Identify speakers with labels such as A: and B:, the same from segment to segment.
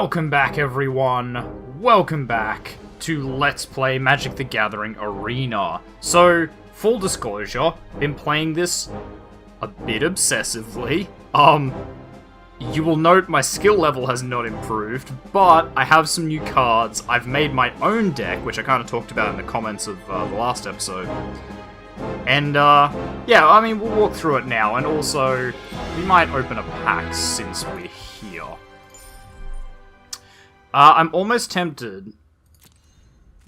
A: Welcome back, everyone. Welcome back to Let's Play Magic the Gathering Arena. So, full disclosure, been playing this a bit obsessively. You will note my skill level has not improved, but I have some new cards. I've made my own deck, which I kind of talked about in the comments of the last episode. And, yeah, I mean, we'll walk through it now, and also, we might open a pack since we're here. I'm almost tempted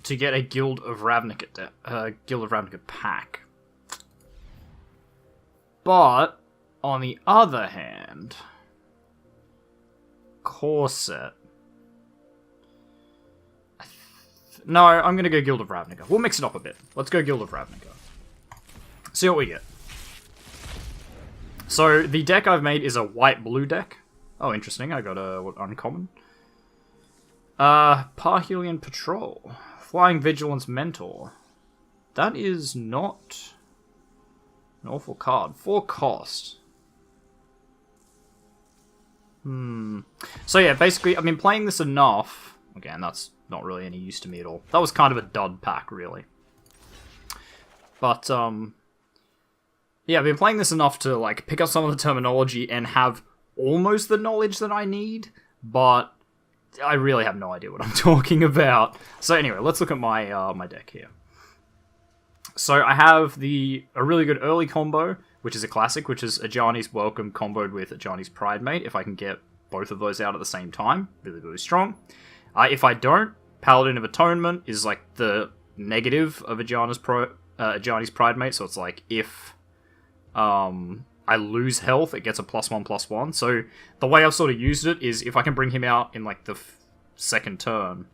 A: to get a Guild of Ravnica pack. But, on the other hand, Corset. No, I'm gonna go Guild of Ravnica. We'll mix it up a bit. Let's go Guild of Ravnica. See what we get. So, the deck I've made is a white-blue deck. Oh, interesting. I got a uncommon. Parhelion Patrol. Flying Vigilance Mentor. That is not an awful card. 4 cost. So yeah, basically, I've been playing this enough. Again, that's not really any use to me at all. That was kind of a dud pack, really. But, yeah, I've been playing this enough to, like, pick up some of the terminology and have almost the knowledge that I need, but I really have no idea what I'm talking about. So anyway, let's look at my my deck here. So I have a really good early combo, which is a classic, which is Ajani's Welcome comboed with Ajani's Pridemate. If I can get both of those out at the same time, really, really strong. If I don't, Paladin of Atonement is like the negative of Ajani's Pridemate, so it's like if I lose health, it gets a +1/+1. So the way I've sort of used it is if I can bring him out in like the second turn,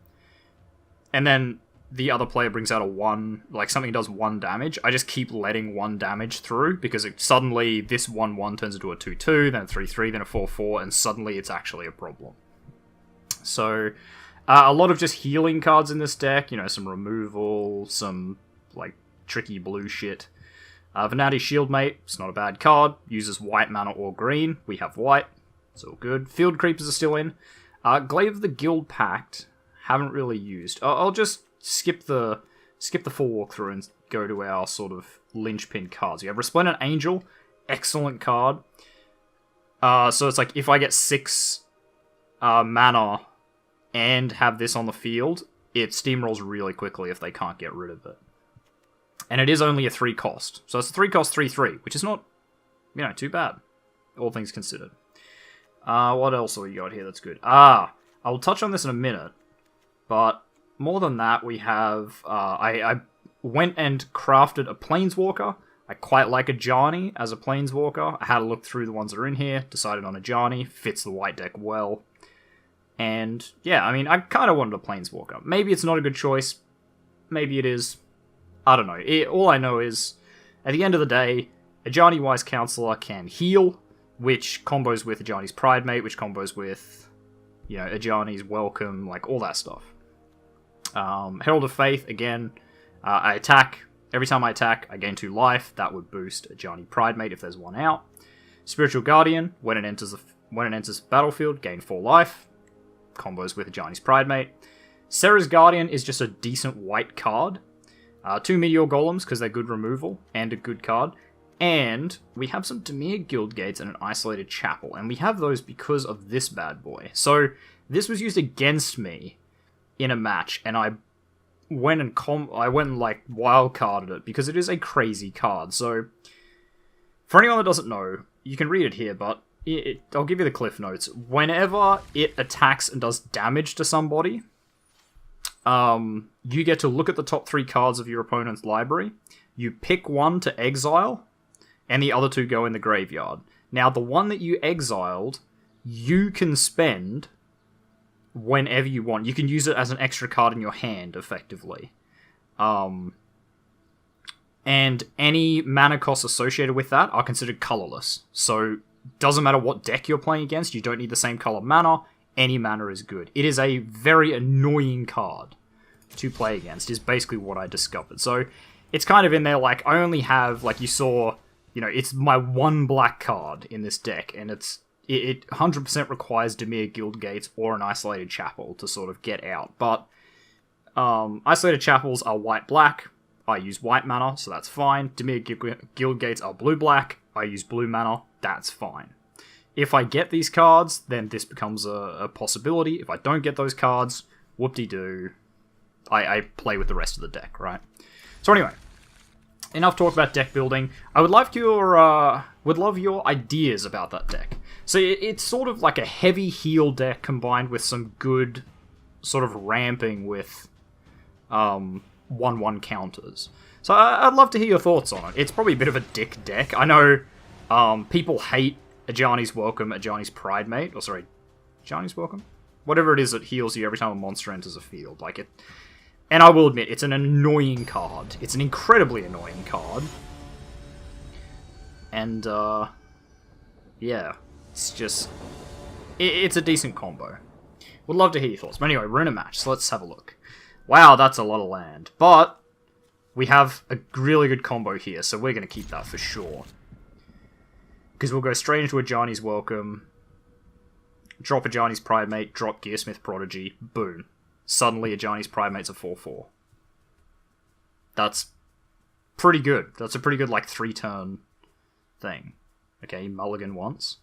A: and then the other player brings out a 1, like something does 1 damage, I just keep letting 1 damage through, because suddenly this 1/1 turns into a 2/2, then a 3/3, then a 4/4, and suddenly it's actually a problem. So, a lot of just healing cards in this deck, you know, some removal, some, like, tricky blue shit. Venati Shieldmate, it's not a bad card, uses white mana or green, we have white, it's all good. Field Creepers are still in. Glaive of the Guild Pact, haven't really used. I'll just skip the full walkthrough and go to our sort of linchpin cards. We have Resplendent Angel, excellent card. So it's like, if I get 6 mana and have this on the field, it steamrolls really quickly if they can't get rid of it. And it is only a 3 cost. So it's a 3 cost 3/3, which is not, you know, too bad, all things considered. What else have we got here that's good? I'll touch on this in a minute, but more than that, we have, I went and crafted a Planeswalker. I quite like Ajani as a Planeswalker. I had a look through the ones that are in here, decided on Ajani, fits the white deck well. And, yeah, I mean, I kind of wanted a Planeswalker. Maybe it's not a good choice, maybe it is. I don't know. All I know is, at the end of the day, Ajani Wise Counselor can heal, which combos with Ajani's Pridemate, which combos with, you know, Ajani's Welcome, like, all that stuff. Herald of Faith, again, I attack. Every time I attack, I gain 2 life. That would boost Ajani Pridemate if there's one out. Spiritual Guardian, when it enters the battlefield, gain 4 life. Combos with Ajani's Pridemate. Serra's Guardian is just a decent white card. 2 Meteor Golems, because they're good removal, and a good card. And we have some Dimir Guild Gates and an Isolated Chapel, and we have those because of this bad boy. So, this was used against me in a match, and I went and like wildcarded it, because it is a crazy card. So, for anyone that doesn't know, you can read it here, but I'll give you the cliff notes. Whenever it attacks and does damage to somebody, you get to look at the top 3 cards of your opponent's library, you pick one to exile, and the other 2 go in the graveyard. Now, the one that you exiled, you can spend whenever you want. You can use it as an extra card in your hand, effectively. And any mana costs associated with that are considered colorless. So, doesn't matter what deck you're playing against, you don't need the same color mana, any mana is good. It is a very annoying card to play against, is basically what I discovered. So, it's kind of in there, like, I only have, like you saw, you know, it's my 1 black card in this deck, and it's it 100% requires Dimir Guild Gates or an Isolated Chapel to sort of get out. But Isolated Chapels are white-black. I use white mana, so that's fine. Dimir Guild Gates are blue-black. I use blue mana. That's fine. If I get these cards, then this becomes a possibility. If I don't get those cards, whoop-de-doo. I play with the rest of the deck, right? So anyway, enough talk about deck building. I would love your ideas about that deck. So it's sort of like a heavy heal deck combined with some good sort of ramping with 1/1 counters. So I'd love to hear your thoughts on it. It's probably a bit of a dick deck. I know people hate Ajani's Welcome, Ajani's Pridemate, or sorry, Ajani's Welcome? Whatever it is that heals you every time a monster enters a field. Like it, and I will admit, it's an annoying card. It's an incredibly annoying card. And, yeah, it's just, it's a decent combo. Would love to hear your thoughts. But anyway, we're in a match, so let's have a look. Wow, that's a lot of land. But we have a really good combo here, so we're going to keep that for sure. Because we'll go straight into Ajani's Welcome, drop Ajani's Pridemate, drop Gearsmith Prodigy, boom. Suddenly Ajani's Pridemate's a 4/4. That's pretty good. That's a pretty good, like, 3-turn thing. Okay, mulligan once.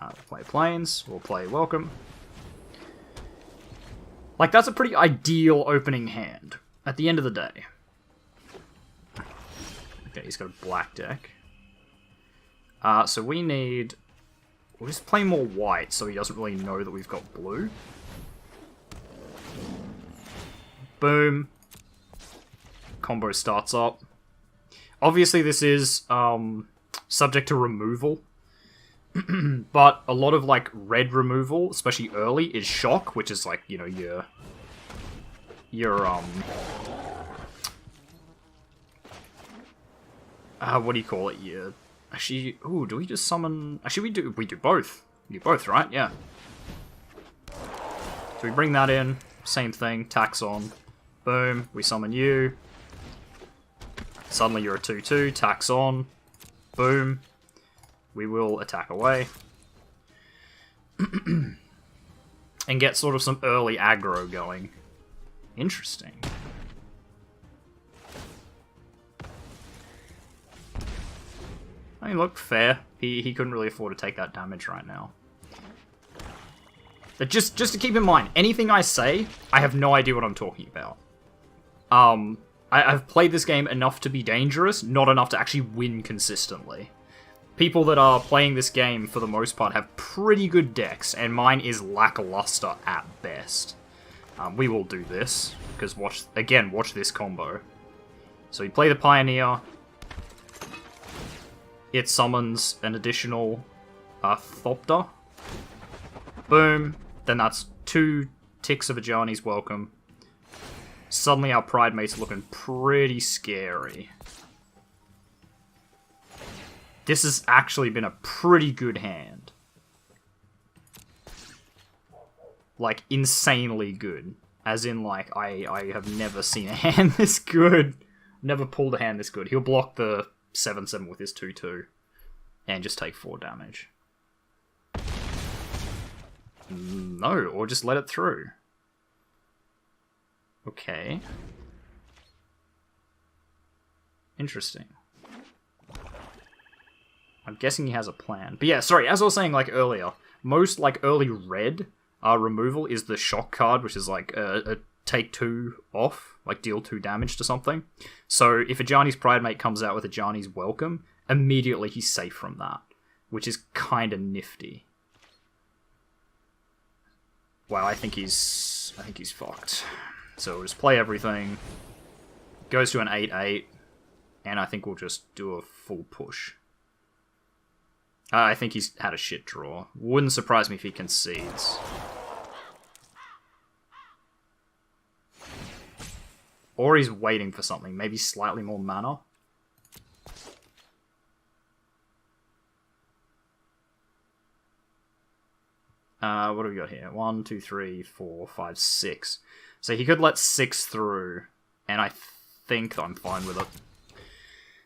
A: We'll play Plains, we'll play Welcome. Like, that's a pretty ideal opening hand, at the end of the day. Okay, he's got a black deck. So we need... We'll just play more white, so he doesn't really know that we've got blue. Boom. Combo starts up. Obviously, this is subject to removal. But a lot of, like, red removal, especially early, is shock, which is, like, you know, your what do you call it? Actually, ooh, do we just summon... Actually, we do both. We do both, right? Yeah. So we bring that in, same thing, tax on. Boom, we summon you. Suddenly you're a 2/2, tax on. Boom. We will attack away. And get sort of some early aggro going. Interesting. I mean, look, fair. He couldn't really afford to take that damage right now. But just to keep in mind, anything I say, I have no idea what I'm talking about. I've played this game enough to be dangerous, not enough to actually win consistently. People that are playing this game, for the most part, have pretty good decks, and mine is lackluster at best. We will do this, because watch this combo. So you play the Pioneer. It summons an additional Thopter. Boom. Then that's 2 ticks of Ajani's Welcome. Suddenly our Pridemate's looking pretty scary. This has actually been a pretty good hand. Like, insanely good. As in, like, I have never seen a hand this good. Never pulled a hand this good. He'll block the 7/7 with his 2/2. And just take 4 damage. No, or just let it through. Okay. Interesting. I'm guessing he has a plan. But yeah, sorry, as I was saying, like, earlier, most, like, early red removal is the shock card, which is, like, a take 2 off, like, deal 2 damage to something. So, if Ajani's Pridemate comes out with Ajani's Welcome, immediately he's safe from that, which is kind of nifty. Wow, I think he's fucked. So, we'll just play everything. Goes to an 8/8, and I think we'll just do a full push. I think he's had a shit draw. Wouldn't surprise me if he concedes. Or he's waiting for something. Maybe slightly more mana. What do we got here? 1, 2, 3, 4, 5, 6. So he could let 6 through. And I think I'm fine with it.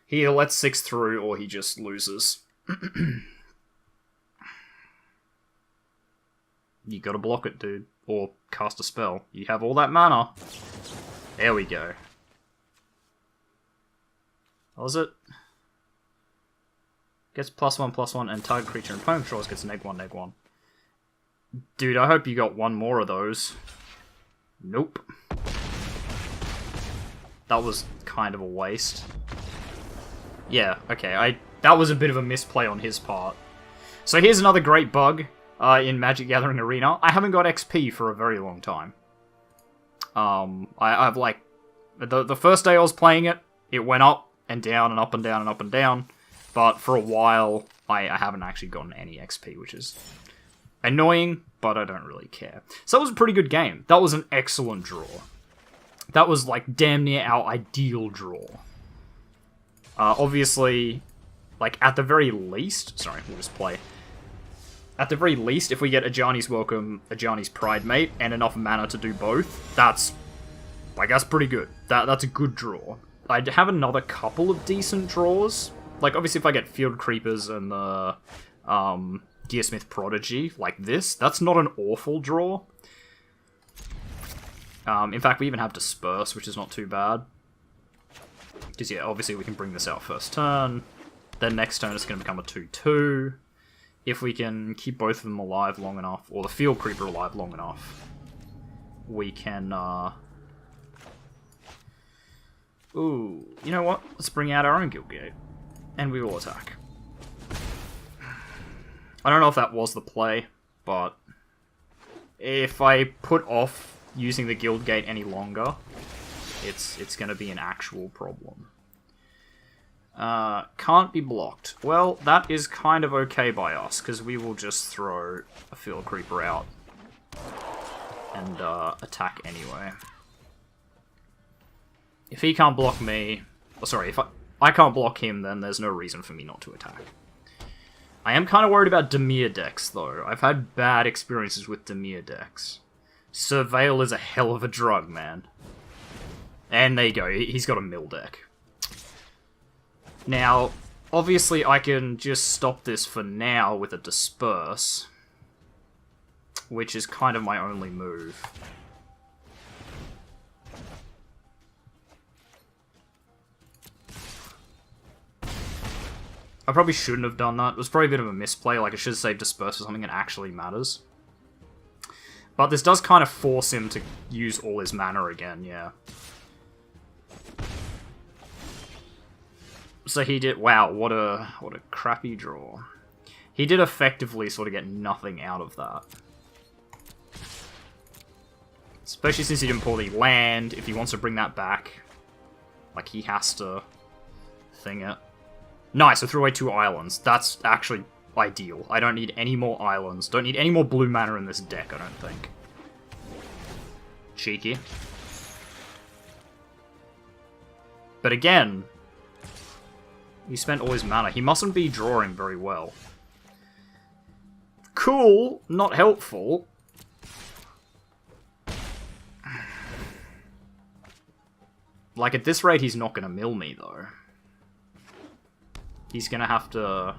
A: He either lets 6 through, or he just loses. You gotta block it, dude. Or cast a spell. You have all that mana. There we go. What was it? Gets +1/+1, and target creature and opponent controls gets -1/-1. Dude, I hope you got one more of those. Nope. That was kind of a waste. Yeah, okay, that was a bit of a misplay on his part. So here's another great bug in Magic Gathering Arena. I haven't got XP for a very long time. I've like... The first day I was playing it, it went up and down and up and down and up and down. But for a while, I haven't actually gotten any XP, which is annoying, but I don't really care. So that was a pretty good game. That was an excellent draw. That was, like, damn near our ideal draw. Obviously, like, at the very least... Sorry, we'll just play. At the very least, if we get Ajani's Welcome, Ajani's Pride Mate, and enough mana to do both, that's pretty good. That's a good draw. I'd have another couple of decent draws. Like, obviously, if I get Field Creepers and the Gearsmith Prodigy, like this, that's not an awful draw. In fact, we even have Disperse, which is not too bad. Because, yeah, obviously we can bring this out first turn. Then next turn it's going to become a 2/2. If we can keep both of them alive long enough, or the Field Creeper alive long enough, we can, Ooh, you know what? Let's bring out our own Guildgate. And we will attack. I don't know if that was the play, but if I put off using the Guildgate any longer, it's going to be an actual problem. Can't be blocked. Well, that is kind of okay by us, because we will just throw a Field Creeper out and attack anyway. If he can't block me... Oh, sorry, if I can't block him, then there's no reason for me not to attack. I am kind of worried about Dimir decks, though. I've had bad experiences with Dimir decks. Surveil is a hell of a drug, man. And there you go, he's got a mill deck. Now, obviously I can just stop this for now with a Disperse, which is kind of my only move. I probably shouldn't have done that. It was probably a bit of a misplay, like I should have saved Disperse for something that actually matters. But this does kind of force him to use all his mana again, yeah. So he did... Wow, what a crappy draw. He did effectively sort of get nothing out of that. Especially since he didn't pull the land. If he wants to bring that back, like, he has to thing it. Nice, I threw away 2 islands. That's actually ideal. I don't need any more islands. Don't need any more blue mana in this deck, I don't think. Cheeky. But again, he spent all his mana. He mustn't be drawing very well. Cool, not helpful. Like, at this rate, he's not going to mill me, though. He's gonna have to...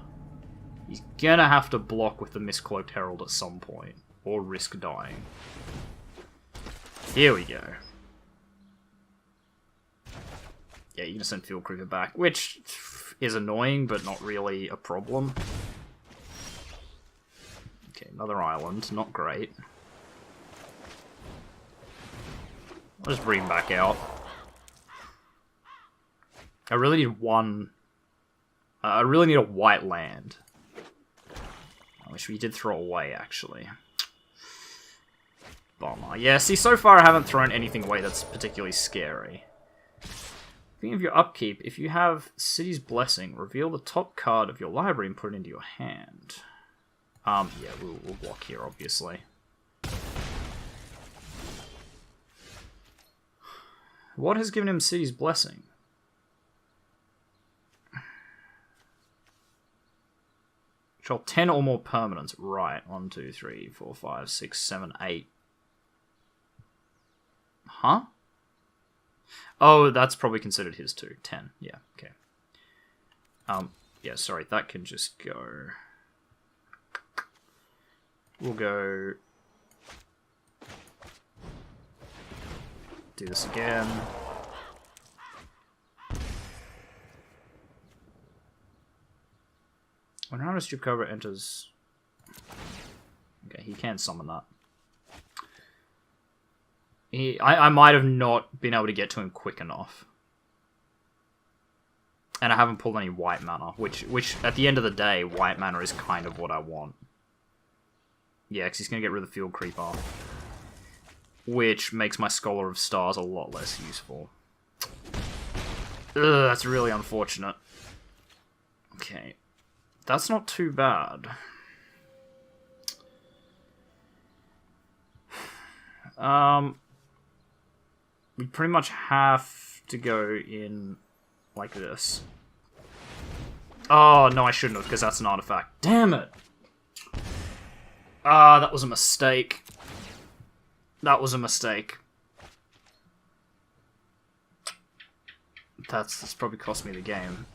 A: He's gonna have to block with the Mistcloaked Herald at some point. Or risk dying. Here we go. Yeah, you're gonna send Field Creeper back, which is annoying, but not really a problem. Okay, another island. Not great. I'll just bring him back out. I really need one... I really need a white land. Which we did throw away, actually. Bummer. Yeah, see, so far I haven't thrown anything away that's particularly scary. Speaking of your upkeep, if you have City's Blessing, reveal the top card of your library and put it into your hand. Yeah, we'll block here, obviously. What has given him City's Blessing? Control 10 or more permanents. Right. 1, 2, 3, 4, 5, 6, 7, 8. Huh? Oh, that's probably considered his too. 10. Yeah, okay. Yeah, sorry, that can just go... We'll go... Do this again. When Hunter Strip Cobra enters... Okay, he can summon that. I might have not been able to get to him quick enough. And I haven't pulled any white mana, which at the end of the day, white mana is kind of what I want. Yeah, because he's going to get rid of the Field Creeper. Which makes my Scholar of Stars a lot less useful. Ugh, that's really unfortunate. Okay. That's not too bad. We pretty much have to go in like this. Oh, no, I shouldn't have, because that's an artifact. Damn it! Ah, that was a mistake. That was a mistake. That's probably cost me the game.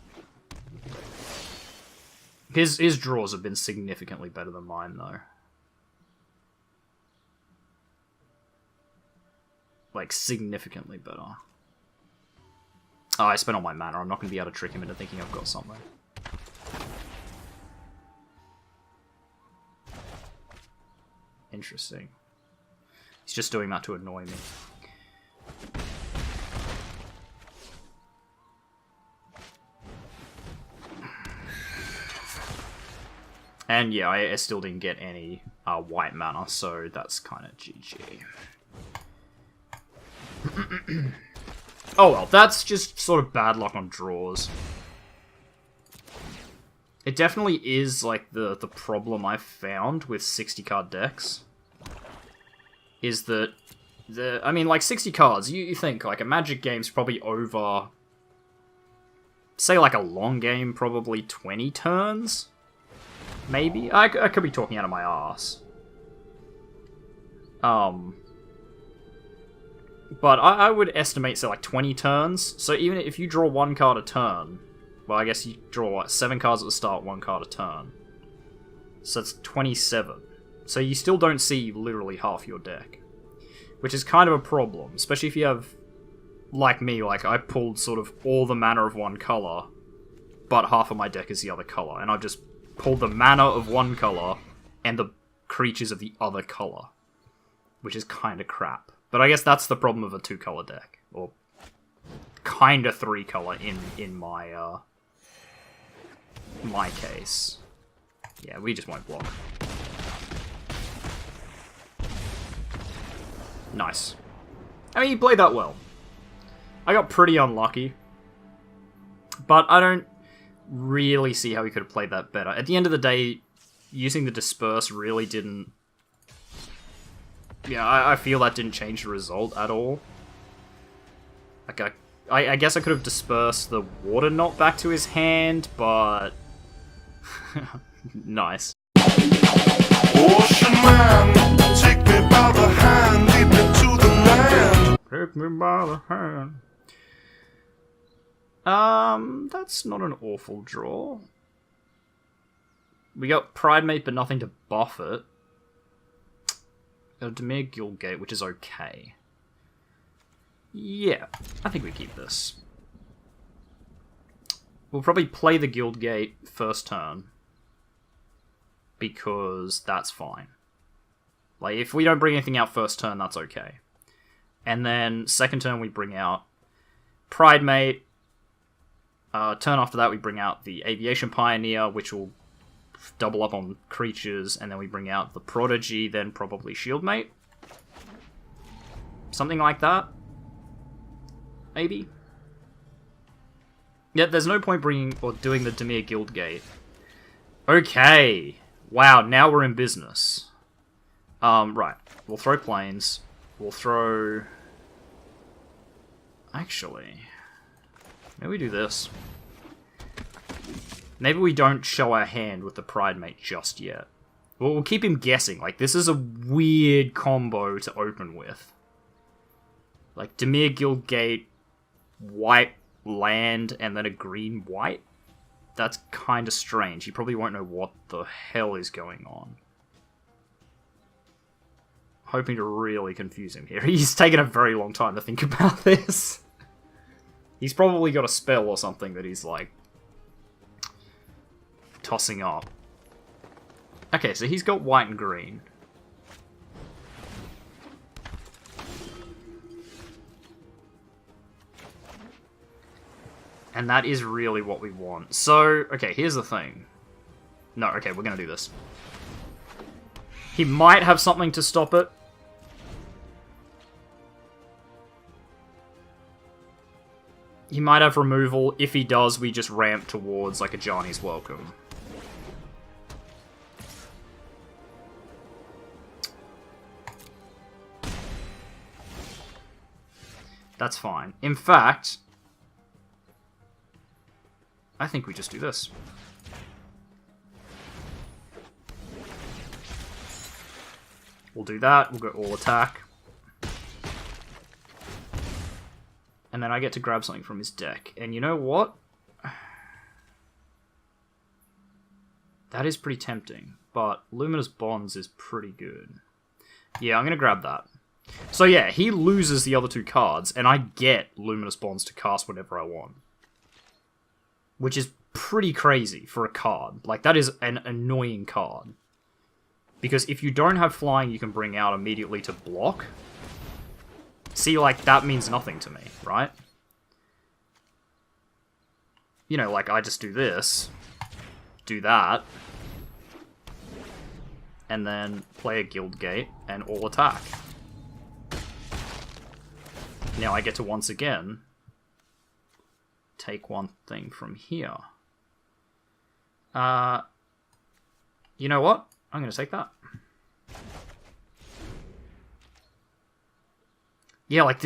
A: His draws have been significantly better than mine, though. Like, significantly better. Oh, I spent all my mana. I'm not going to be able to trick him into thinking I've got something. Interesting. He's just doing that to annoy me. And yeah, I still didn't get any white mana, so that's kind of GG. Oh well, that's just sort of bad luck on draws. It definitely is like the problem I've found with 60 card decks. Is that I mean, like 60 cards, you think like a Magic game's probably over, say like a long game, probably 20 turns? Maybe? I could be talking out of my ass. But I would estimate, say, like 20 turns. So even if you draw one card a turn, well, I guess you draw, what, 7 cards at the start, 1 card a turn. So that's 27. So you still don't see literally half your deck. Which is kind of a problem, especially if you have, like me, like I pulled sort of all the mana of one colour, but half of my deck is the other colour. And I've just pulled the mana of one colour and the creatures of the other colour. Which is kind of crap. But I guess that's the problem of a 2-color deck. Or kind of 3-color in my my case. Yeah, we just won't block. Nice. I mean, he played that well. I got pretty unlucky. But I don't really see how he could have played that better. At the end of the day, using the Disperse really didn't... Yeah, I feel that didn't change the result at all. Like, I guess I could have dispersed the Water Knot back to his hand, but... Nice.
B: Ocean man, take me by the hand, lead me to the land.
A: Take me by the hand. That's not an awful draw. We got Pridemate, but nothing to buff it. Demir Guildgate, which is okay. Yeah, I think we keep this. We'll probably play the Guildgate first turn. Because that's fine. Like, if we don't bring anything out first turn, that's okay. And then, second turn we bring out Pridemate. Turn after that we bring out the Aviation Pioneer, which will double up on creatures, and then we bring out the Prodigy, then probably Shieldmate. Something like that. Maybe. Yeah, there's no point bringing or doing the Demir Guildgate. Okay. Wow, now we're in business. Right. We'll throw planes. We'll throw... Actually... Maybe we do this. Maybe we don't show our hand with the Pridemate just yet. Well, we'll keep him guessing. Like, this is a weird combo to open with. Like, Demir Guildgate, white land, and then a green white. That's kind of strange. He probably won't know what the hell is going on. Hoping to really confuse him here. He's taken a very long time to think about this. He's probably got a spell or something that he's, like, tossing up. Okay, so he's got white and green. And that is really what we want. So, okay, here's the thing. No, okay, we're gonna do this. He might have something to stop it. He might have removal. If he does, we just ramp towards, like, a Johnny's Welcome. That's fine. In fact, I think we just do this. We'll do that. We'll go all attack. And then I get to grab something from his deck. And you know what? That is pretty tempting. But Luminous Bonds is pretty good. Yeah, I'm going to grab that. So yeah, he loses the other two cards, and I get Luminous Bonds to cast whenever I want. Which is pretty crazy for a card. Like, that is an annoying card. Because if you don't have flying you can bring out immediately to block, see, like, that means nothing to me, right? You know, like, I just do this, do that, and then play a Guild Gate and all attack. Now I get to once again take one thing from here. You know what? I'm going to take that. Yeah, like,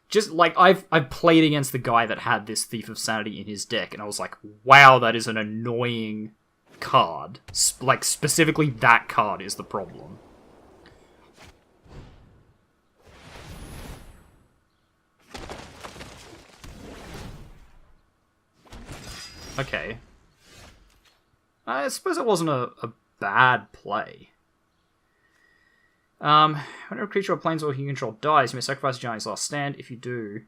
A: just, like, I've played against the guy that had this Thief of Sanity in his deck, and I was like, wow, that is an annoying card. Like, specifically that card is the problem. Okay. I suppose it wasn't a bad play. Whenever a creature or planeswalker you control dies, you may sacrifice a Giant's Last Stand. If you do,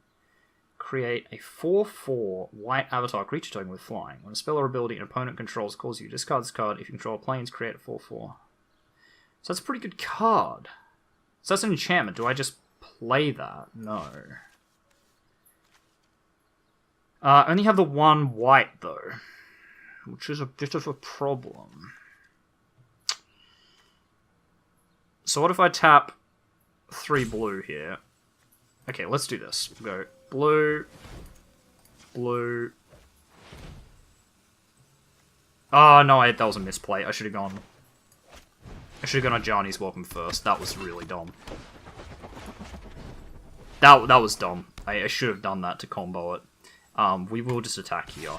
A: create a 4/4 white avatar creature token with flying. When a spell or ability an opponent controls calls you, discard this card. If you control planes, create a 4/4. So that's a pretty good card. So that's an enchantment. Do I just play that? No. I only have the one white, though, which is a bit of a problem. So what if I tap 3 blue here? Okay, let's do this. We'll go blue, blue. Oh, no, that was a misplay. I should have gone on Johnny's Welcome first. That was really dumb. That was dumb. I should have done that to combo it. We will just attack here.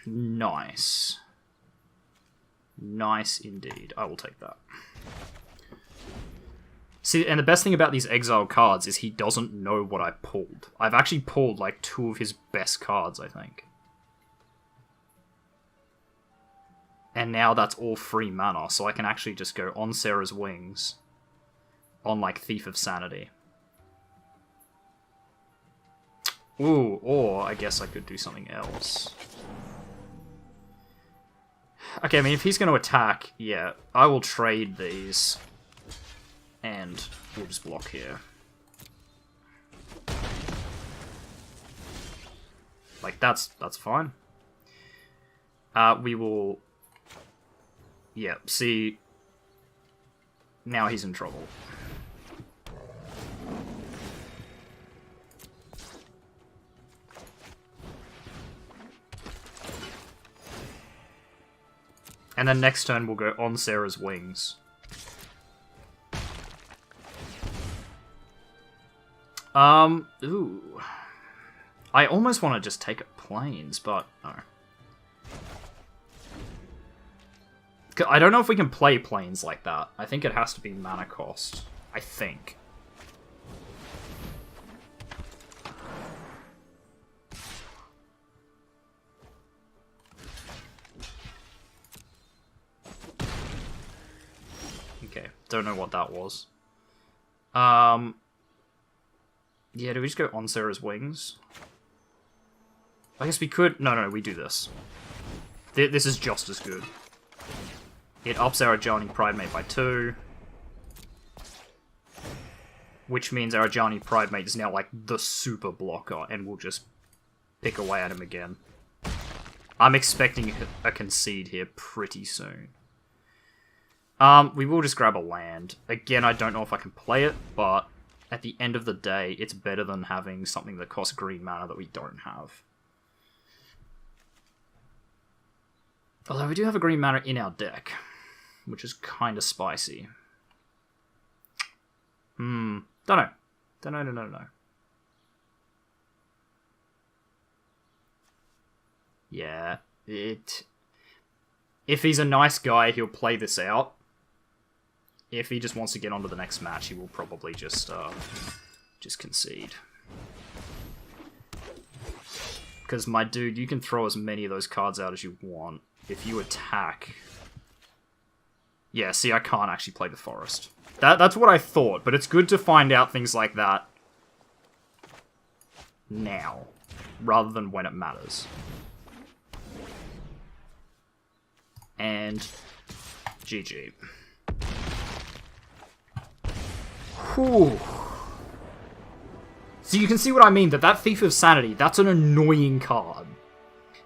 A: Nice. Nice indeed. I will take that. See, and the best thing about these exile cards is he doesn't know what I pulled. I've actually pulled, like, 2 of his best cards, I think. And now that's all free mana, so I can actually just go on Sarah's Wings on, like, Thief of Sanity. Ooh, or I guess I could do something else. Okay, I mean, if he's going to attack, yeah, I will trade these. And we'll just block here. Like, that's fine. We will... Yeah, see... Now he's in trouble. And then next turn we'll go on Sarah's Wings. Ooh. I almost want to just take a planes, but no. I don't know if we can play planes like that. I think it has to be mana cost. I think. Don't know what that was. Yeah, do we just go on Sarah's wings? I guess we could... No, we do this. This is just as good. It ups our Ajani Pridemate by 2. Which means our Ajani Pridemate is now like the super blocker, and we'll just pick away at him again. I'm expecting a concede here pretty soon. We will just grab a land. Again, I don't know if I can play it, but at the end of the day, it's better than having something that costs green mana that we don't have. Although we do have a green mana in our deck, which is kind of spicy. Don't know. Don't know. Yeah, if he's a nice guy, he'll play this out. If he just wants to get on to the next match, he will probably just concede. Because, my dude, you can throw as many of those cards out as you want. If you attack... Yeah, see, I can't actually play the forest. That's what I thought, but it's good to find out things like that now, rather than when it matters. And GG. Whew. So you can see what I mean, that Thief of Sanity, that's an annoying card.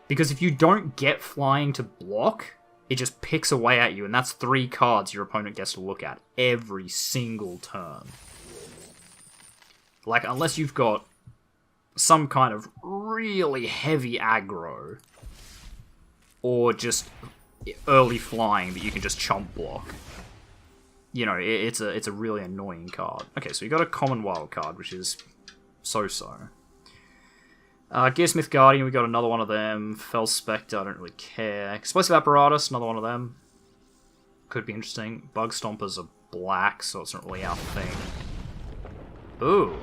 A: Because if you don't get flying to block, it just picks away at you, and that's 3 cards your opponent gets to look at every single turn. Like, unless you've got some kind of really heavy aggro, or just early flying that you can just chomp block. You know, it's a really annoying card. Okay, so we got a common wild card, which is so-so. Gearsmith Guardian, we got another one of them. Fell Spectre, I don't really care. Explosive Apparatus, another one of them. Could be interesting. Bug Stompers are black, so it's not really our thing. Ooh.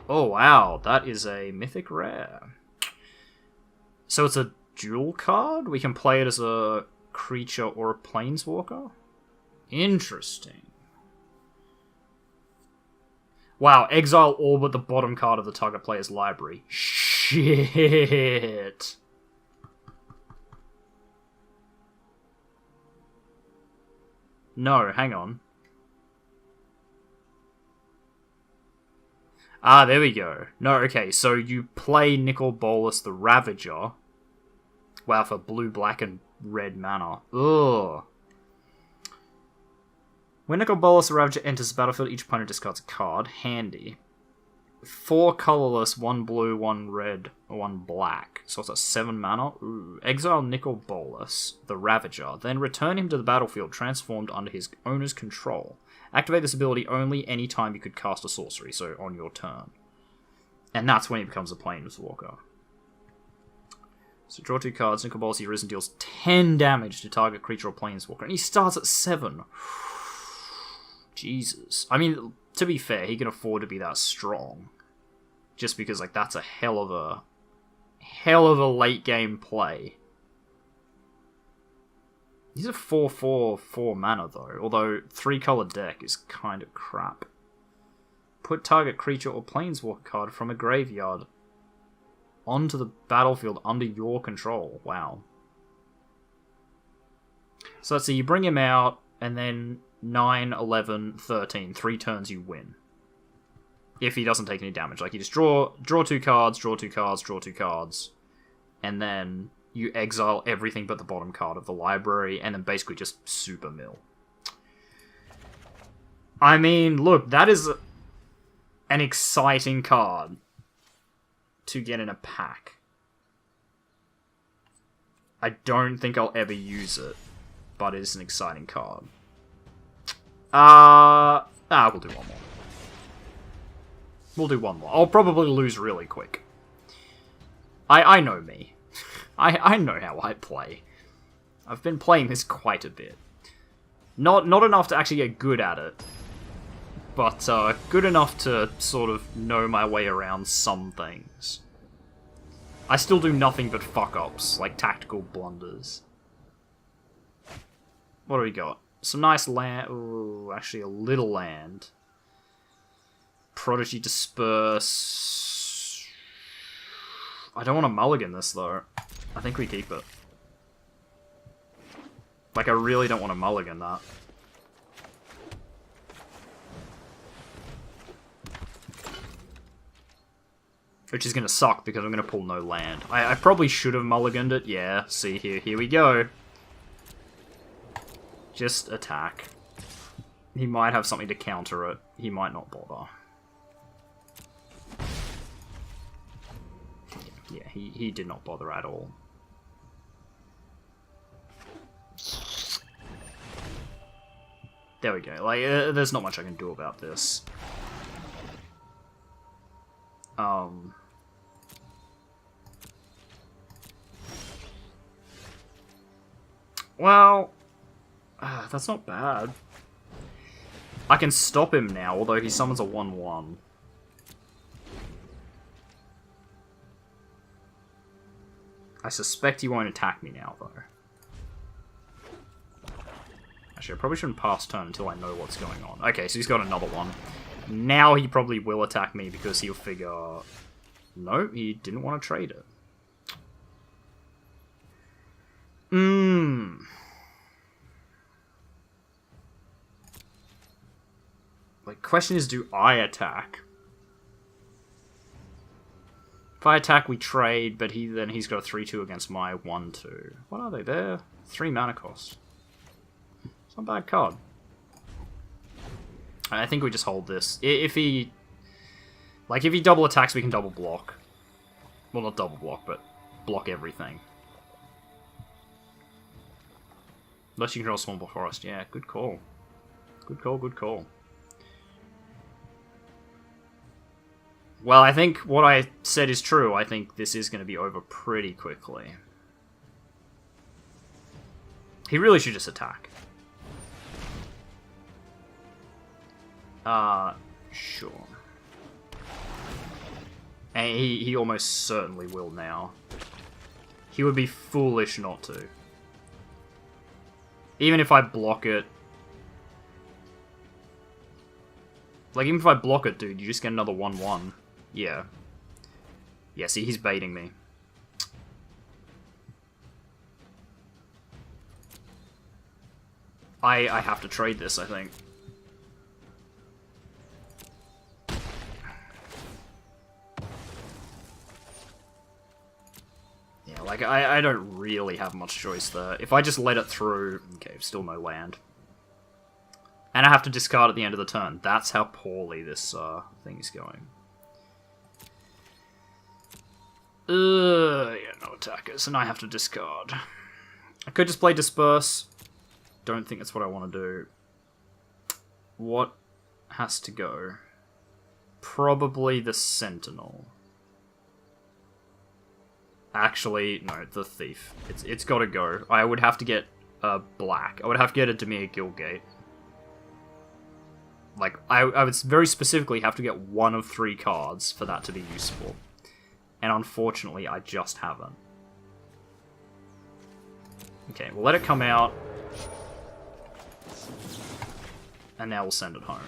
A: Oh, wow. That is a mythic rare. So it's a dual card? We can play it as a creature or a planeswalker? Interesting. Wow, exile all but the bottom card of the target player's library. Shit. No, hang on. Ah, there we go. No, okay, so you play Nicol Bolas the Ravager. Wow, for blue, black, and red mana. Ugh. When Nicol Bolas the Ravager enters the battlefield, each opponent discards a card. Handy. 4 colorless, 1 blue, 1 red, 1 black. So it's a 7 mana. Ooh. Exile Nicol Bolas the Ravager. Then return him to the battlefield, transformed under his owner's control. Activate this ability only any time you could cast a sorcery, so on your turn. And that's when he becomes a Planeswalker. So draw 2 cards, Nicol Bolas the Arisen deals 10 damage to target creature or Planeswalker, and he starts at 7. Jesus. I mean, to be fair, he can afford to be that strong. Just because, like, that's a hell of a late game play. He's a 4/4 4 mana though, although 3-color deck is kind of crap. Put target creature or planeswalker card from a graveyard onto the battlefield under your control. Wow. So let's see, you bring him out, and then 9, 11, 13, 3 turns you win. If he doesn't take any damage. Like, you just draw 2 cards, draw 2 cards, draw 2 cards, and then you exile everything but the bottom card of the library, and then basically just super mill. I mean, look, that is an exciting card to get in a pack. I don't think I'll ever use it, but it's an exciting card. We'll do one more. We'll do one more. I'll probably lose really quick. I know me. I know how I play. I've been playing this quite a bit. Not enough to actually get good at it, but good enough to sort of know my way around some things. I still do nothing but fuck-ups, like tactical blunders. What do we got? Some nice land. Ooh, actually a little land. Prodigy Disperse. I don't want to mulligan this, though. I think we keep it. Like, I really don't want to mulligan that. Which is going to suck, because I'm going to pull no land. I probably should have mulliganed it. Yeah, see, here we go. Just attack. He might have something to counter it. He might not bother. Yeah, he did not bother at all. There we go. Like, there's not much I can do about this. Well, that's not bad. I can stop him now, although he summons a 1/1. I suspect he won't attack me now, though. Actually, I probably shouldn't pass turn until I know what's going on. Okay, so he's got another one. Now he probably will attack me because he'll figure... No, he didn't want to trade it. Like, question is, do I attack? If I attack, we trade, but he's got a 3/2 against my 1/2. What are they there? 3 mana cost. It's not a bad card. I think we just hold this. If he double attacks, we can double block. Well, not double block, but block everything. Unless you control Swamp Forest. Yeah, good call. Good call, good call. Well, I think what I said is true. I think this is going to be over pretty quickly. He really should just attack. Sure. And he almost certainly will now. He would be foolish not to. Even if I block it... Like, even if I block it, dude, you just get another 1/1. Yeah. Yeah, see, he's baiting me. I have to trade this, I think. Yeah, like, I don't really have much choice there. If I just let it through... Okay, still no land. And I have to discard at the end of the turn. That's how poorly this thing is going. Yeah, no attackers, and I have to discard. I could just play Disperse. Don't think that's what I want to do. What has to go? Probably the Sentinel. Actually, no, the Thief. It's got to go. I would have to get a black. I would have to get a Dimir Guildgate. Like, I would very specifically have to get one of 3 cards for that to be useful. And unfortunately, I just haven't. Okay, we'll let it come out. And now we'll send it home.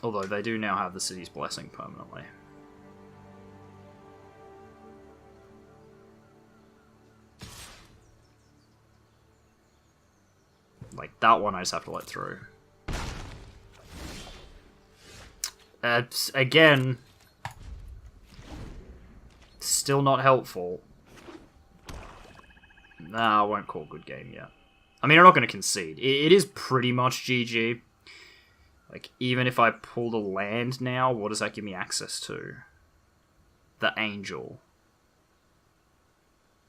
A: Although they do now have the City's Blessing permanently. Like, that one I just have to let through. Again, still not helpful. Nah, I won't call good game yet. I mean, I'm not going to concede. It is pretty much GG. Like, even if I pull the land now, what does that give me access to? The Angel.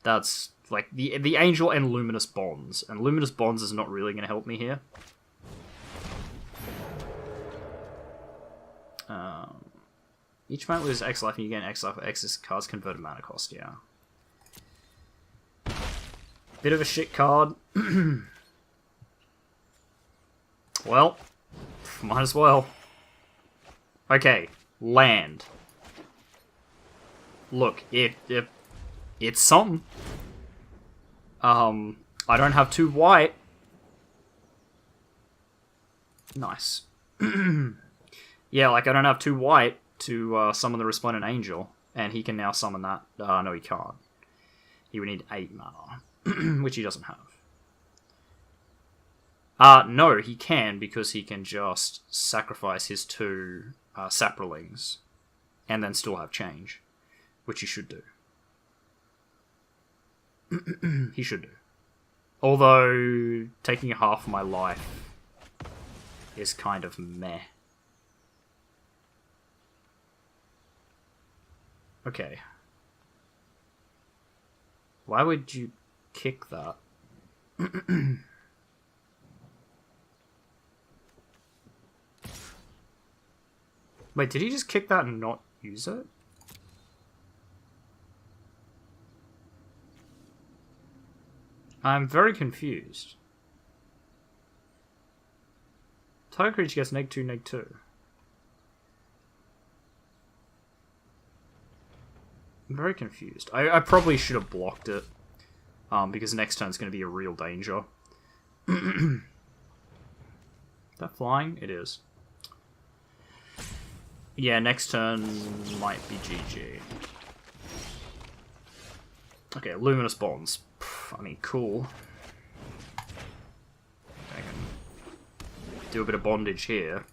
A: That's, like, the Angel and Luminous Bonds. And Luminous Bonds is not really going to help me here. Each might lose X life and you gain X life for X cards converted mana cost, yeah. Bit of a shit card. Well, might as well. Okay, land. Look, it's something. I don't have 2 white. Nice. Yeah, like, I don't have 2 white to summon the Resplendent Angel, and he can now summon that. No, he can't. He would need 8 mana, which he doesn't have. No, he can, because he can just sacrifice his 2 Saprolings, and then still have change, which he should do. He should do. Although, taking half my life is kind of meh. Okay. Why would you kick that? Wait, did he just kick that and not use it? I'm very confused. Target creature gets -2, -2. I'm very confused. I probably should have blocked it. Because next turn's going to be a real danger. Is that flying? It is. Yeah, next turn might be GG. Okay, Luminous Bonds. I mean, cool. I can do a bit of bondage here.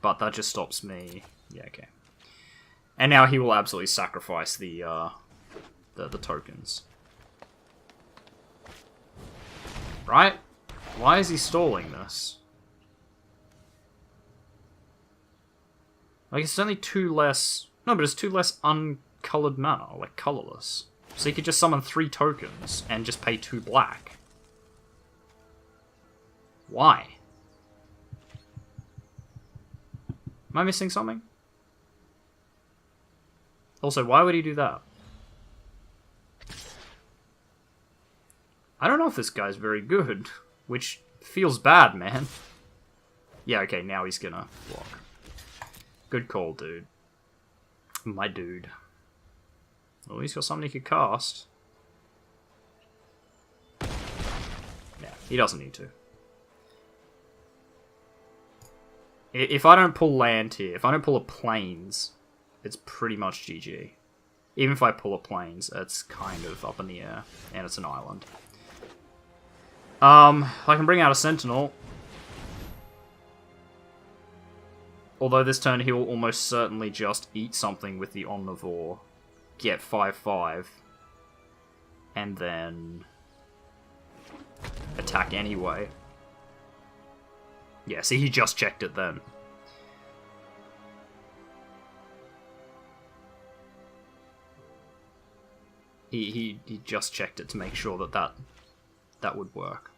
A: But that just stops me. Yeah, okay. And now he will absolutely sacrifice the tokens. Right? Why is he stalling this? Like, it's only 2 less... No, but it's 2 less uncolored mana, like colorless. So he could just summon 3 tokens and just pay 2 black. Why? Am I missing something? Also, why would he do that? I don't know if this guy's very good, which feels bad, man. Yeah, okay, now he's gonna block. Good call, dude. My dude. Well, he's got something he could cast. Yeah, he doesn't need to. If I don't pull land here, if I don't pull a plains, it's pretty much GG. Even if I pull a plains, it's kind of up in the air, and it's an island. I can bring out a Sentinel. Although this turn he will almost certainly just eat something with the Omnivore, get 5/5, and then attack anyway. Yeah, see, he just checked it then. He just checked it to make sure that would work.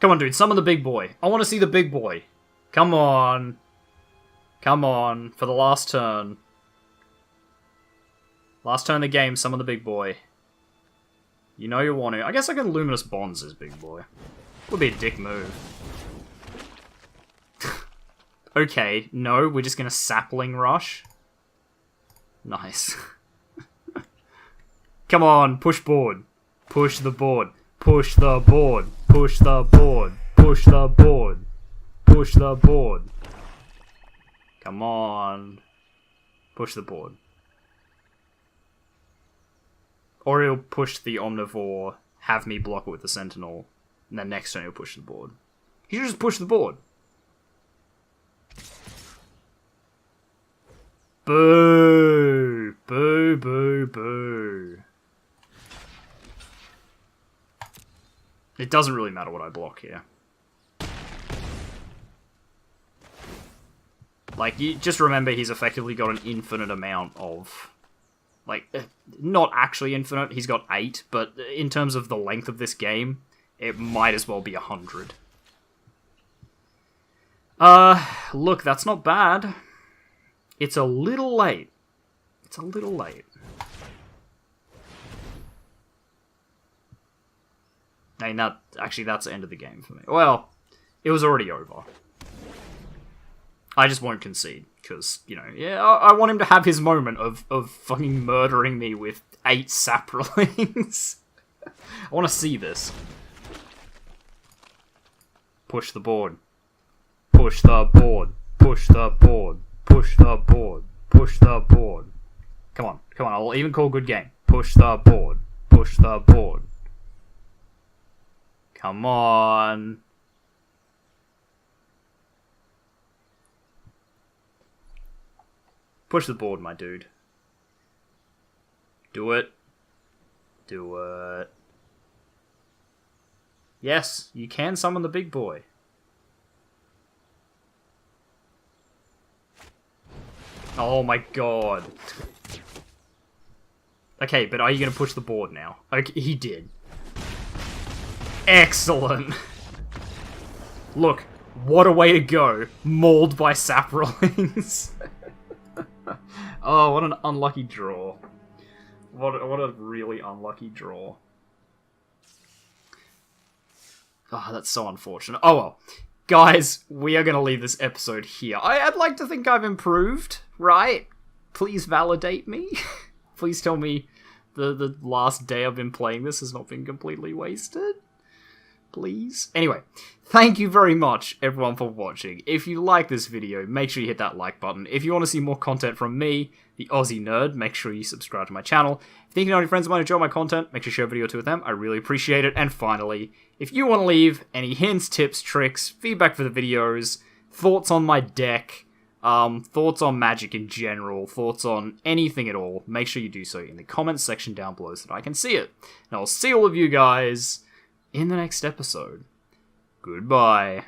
A: Come on, dude, summon the big boy. I want to see the big boy. Come on. Come on, for the last turn. Last turn of the game, summon the big boy. You know you want to. I guess I can Luminous Bonds his big boy. Would be a dick move. Okay, no, we're just gonna Sapling Rush. Nice. Come on, push board. Push the board. Push the board. Push the board. Push the board. Push the board. Come on. Push the board. Or he'll push the Omnivore, have me block it with the Sentinel, and then next turn he'll push the board. He should just push the board. Boo! Boo, boo, boo. It doesn't really matter what I block here. Like, you just remember he's effectively got an infinite amount of... Like, not actually infinite, he's got 8, but in terms of the length of this game, it might as well be 100. Look, that's not bad. It's a little late. It's a little late. I mean, that's the end of the game for me. Well, it was already over. I just won't concede, because, you know, yeah, I want him to have his moment of fucking murdering me with 8 saplings. I want to see this. Push the board. Push the board. Push the board. Push the board. Push the board. Come on, come on, I'll even call good game. Push the board. Push the board. Come on. Push the board, my dude. Do it. Do it. Yes, you can summon the big boy. Oh my god. Okay, but are you going to push the board now? Okay, he did. Excellent. Look, what a way to go. Mauled by saplings. Oh, what an unlucky draw. What a really unlucky draw. Oh, that's so unfortunate. Oh well. Guys, we are going to leave this episode here. I'd like to think I've improved, right? Please validate me. Please tell me the last day I've been playing this has not been completely wasted. Please. Anyway, thank you very much, everyone, for watching. If you like this video, make sure you hit that like button. If you want to see more content from me, the Aussie Nerd, make sure you subscribe to my channel. If you think you know any friends might enjoy my content, make sure you share a video or two with them. I really appreciate it. And finally, if you want to leave any hints, tips, tricks, feedback for the videos, thoughts on my deck, thoughts on Magic in general, thoughts on anything at all, make sure you do so in the comments section down below so that I can see it. And I'll see all of you guys in the next episode. Goodbye.